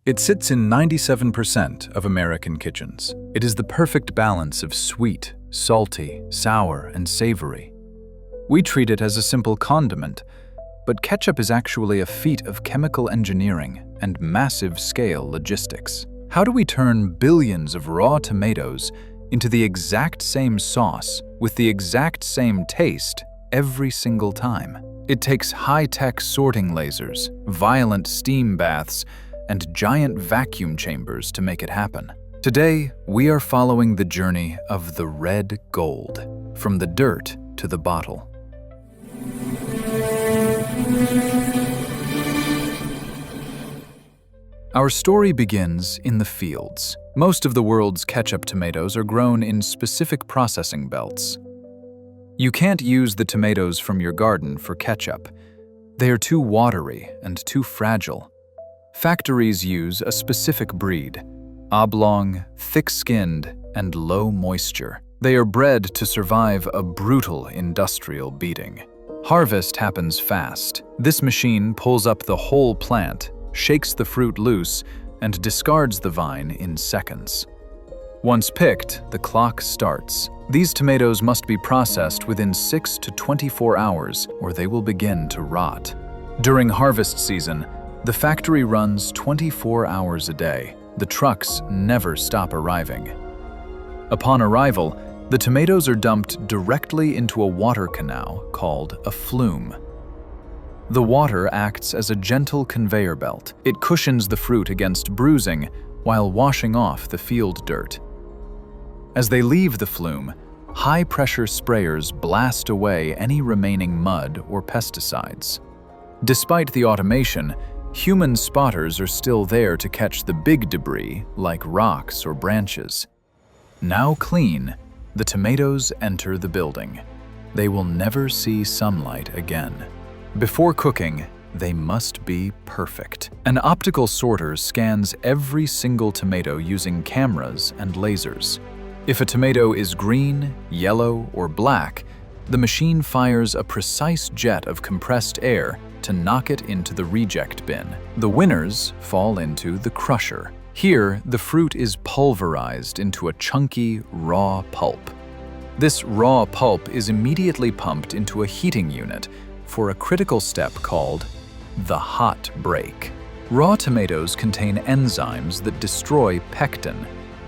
It sits in 97% of American kitchens. It is the perfect balance of sweet, salty, sour, and savory. We treat it as a simple condiment, but ketchup is actually a feat of chemical engineering and massive-scale logistics. How do we turn billions of raw tomatoes into the exact same sauce with the exact same taste every single time? It takes high-tech sorting lasers, violent steam baths, and giant vacuum chambers to make it happen. Today, we are following the journey of the red gold, from the dirt to the bottle. Our story begins in the fields. Most of the world's ketchup tomatoes are grown in specific processing belts. You can't use the tomatoes from your garden for ketchup. They are too watery and too fragile. Factories use a specific breed, oblong, thick-skinned, and low moisture. They are bred to survive a brutal industrial beating. Harvest happens fast. This machine pulls up the whole plant, shakes the fruit loose, and discards the vine in seconds. Once picked, the clock starts. These tomatoes must be processed within 6 to 24 hours, or they will begin to rot. During harvest season, the factory runs 24 hours a day. The trucks never stop arriving. Upon arrival, the tomatoes are dumped directly into a water canal called a flume. The water acts as a gentle conveyor belt. It cushions the fruit against bruising while washing off the field dirt. As they leave the flume, high-pressure sprayers blast away any remaining mud or pesticides. Despite the automation, human spotters are still there to catch the big debris like rocks or branches. Now clean, the tomatoes enter the building. They will never see sunlight again. Before cooking, they must be perfect. An optical sorter scans every single tomato using cameras and lasers. If a tomato is green, yellow, or black, the machine fires a precise jet of compressed air to knock it into the reject bin. The winners fall into the crusher. Here, the fruit is pulverized into a chunky, raw pulp. This raw pulp is immediately pumped into a heating unit for a critical step called the hot break. Raw tomatoes contain enzymes that destroy pectin,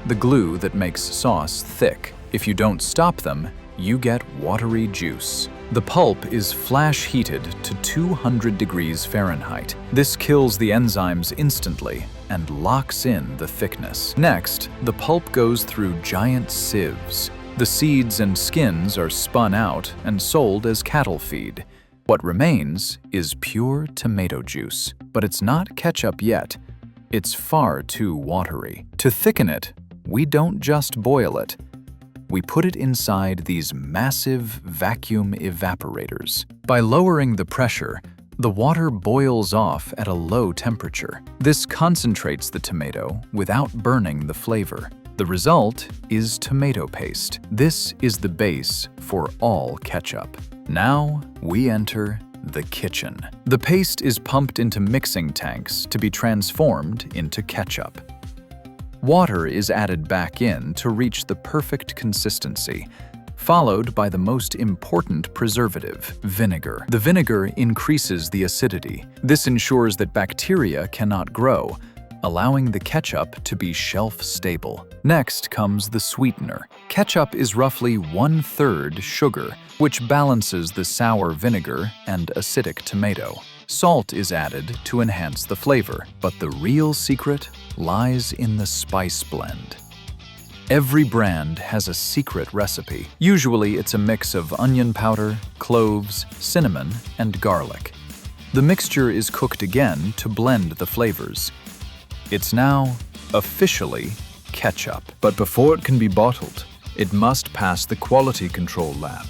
the glue that makes sauce thick. If you don't stop them, you get watery juice. The pulp is flash heated to 200 degrees Fahrenheit. This kills the enzymes instantly and locks in the thickness. Next, the pulp goes through giant sieves. The seeds and skins are spun out and sold as cattle feed. What remains is pure tomato juice, but it's not ketchup yet. It's far too watery. To thicken it, we don't just boil it. We put it inside these massive vacuum evaporators. By lowering the pressure, the water boils off at a low temperature. This concentrates the tomato without burning the flavor. The result is tomato paste. This is the base for all ketchup. Now we enter the kitchen. The paste is pumped into mixing tanks to be transformed into ketchup. Water is added back in to reach the perfect consistency, followed by the most important preservative, vinegar. The vinegar increases the acidity. This ensures that bacteria cannot grow, allowing the ketchup to be shelf-stable. Next comes the sweetener. Ketchup is roughly 1/3 sugar, which balances the sour vinegar and acidic tomato. Salt is added to enhance the flavor, but the real secret lies in the spice blend. Every brand has a secret recipe. Usually it's a mix of onion powder, cloves, cinnamon, and garlic. The mixture is cooked again to blend the flavors. It's now officially ketchup. But before it can be bottled, it must pass the quality control lab.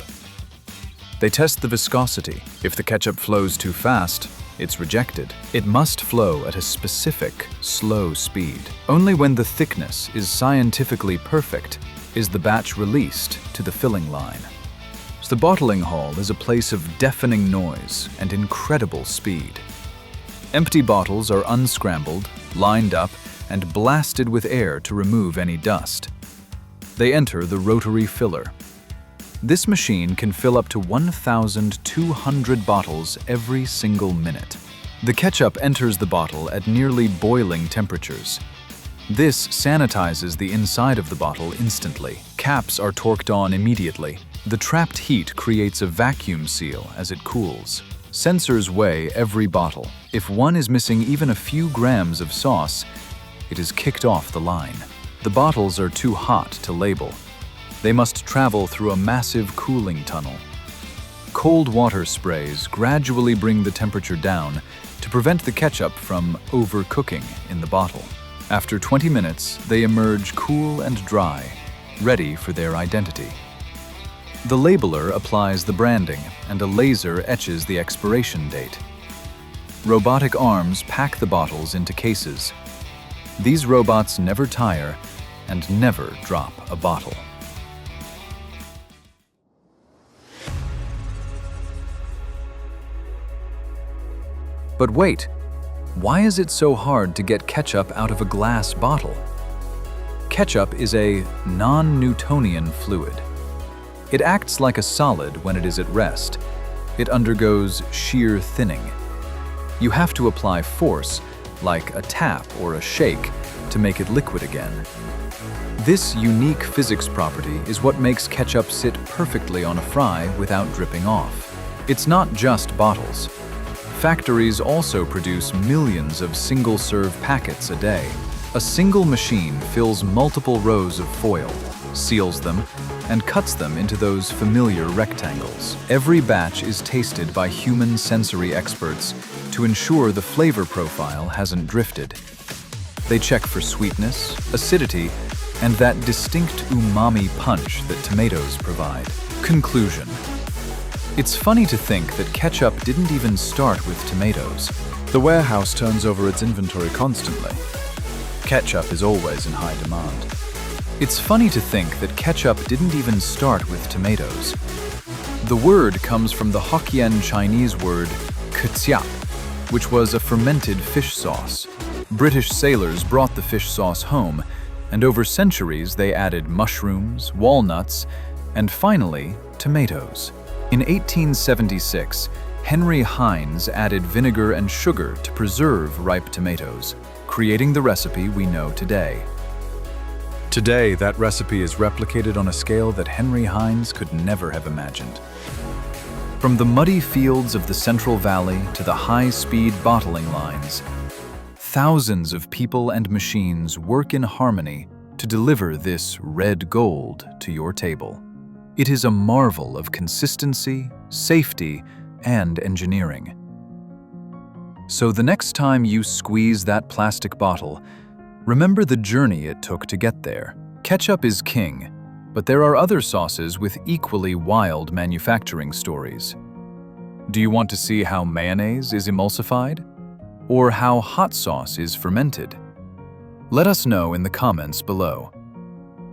They test the viscosity. If the ketchup flows too fast, it's rejected. It must flow at a specific, slow speed. Only when the thickness is scientifically perfect is the batch released to the filling line. So the bottling hall is a place of deafening noise and incredible speed. Empty bottles are unscrambled, lined up, and blasted with air to remove any dust. They enter the rotary filler. This machine can fill up to 1,200 bottles every single minute. The ketchup enters the bottle at nearly boiling temperatures. This sanitizes the inside of the bottle instantly. Caps are torqued on immediately. The trapped heat creates a vacuum seal as it cools. Sensors weigh every bottle. If one is missing even a few grams of sauce, it is kicked off the line. The bottles are too hot to label. They must travel through a massive cooling tunnel. Cold water sprays gradually bring the temperature down to prevent the ketchup from overcooking in the bottle. After 20 minutes, they emerge cool and dry, ready for their identity. The labeler applies the branding, and a laser etches the expiration date. Robotic arms pack the bottles into cases. These robots never tire and never drop a bottle. But wait, why is it so hard to get ketchup out of a glass bottle? Ketchup is a non-Newtonian fluid. It acts like a solid when it is at rest. It undergoes shear thinning. You have to apply force, like a tap or a shake, to make it liquid again. This unique physics property is what makes ketchup sit perfectly on a fry without dripping off. It's not just bottles. Factories also produce millions of single-serve packets a day. A single machine fills multiple rows of foil, seals them, and cuts them into those familiar rectangles. Every batch is tasted by human sensory experts to ensure the flavor profile hasn't drifted. They check for sweetness, acidity, and that distinct umami punch that tomatoes provide. Conclusion. It's funny to think that ketchup didn't even start with tomatoes. The warehouse turns over its inventory constantly. Ketchup is always in high demand. It's funny to think that ketchup didn't even start with tomatoes. The word comes from the Hokkien Chinese word ketchup, which was a fermented fish sauce. British sailors brought the fish sauce home, and over centuries they added mushrooms, walnuts, and finally, tomatoes. In 1876, Henry Heinz added vinegar and sugar to preserve ripe tomatoes, creating the recipe we know today. Today, that recipe is replicated on a scale that Henry Heinz could never have imagined. From the muddy fields of the Central Valley to the high-speed bottling lines, thousands of people and machines work in harmony to deliver this red gold to your table. It is a marvel of consistency, safety, and engineering. So the next time you squeeze that plastic bottle, remember the journey it took to get there. Ketchup is king, but there are other sauces with equally wild manufacturing stories. Do you want to see how mayonnaise is emulsified? Or how hot sauce is fermented? Let us know in the comments below.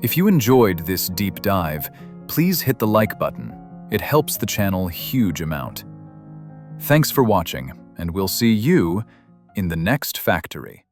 If you enjoyed this deep dive, please hit the like button. It helps the channel a huge amount. Thanks for watching, and we'll see you in the next factory.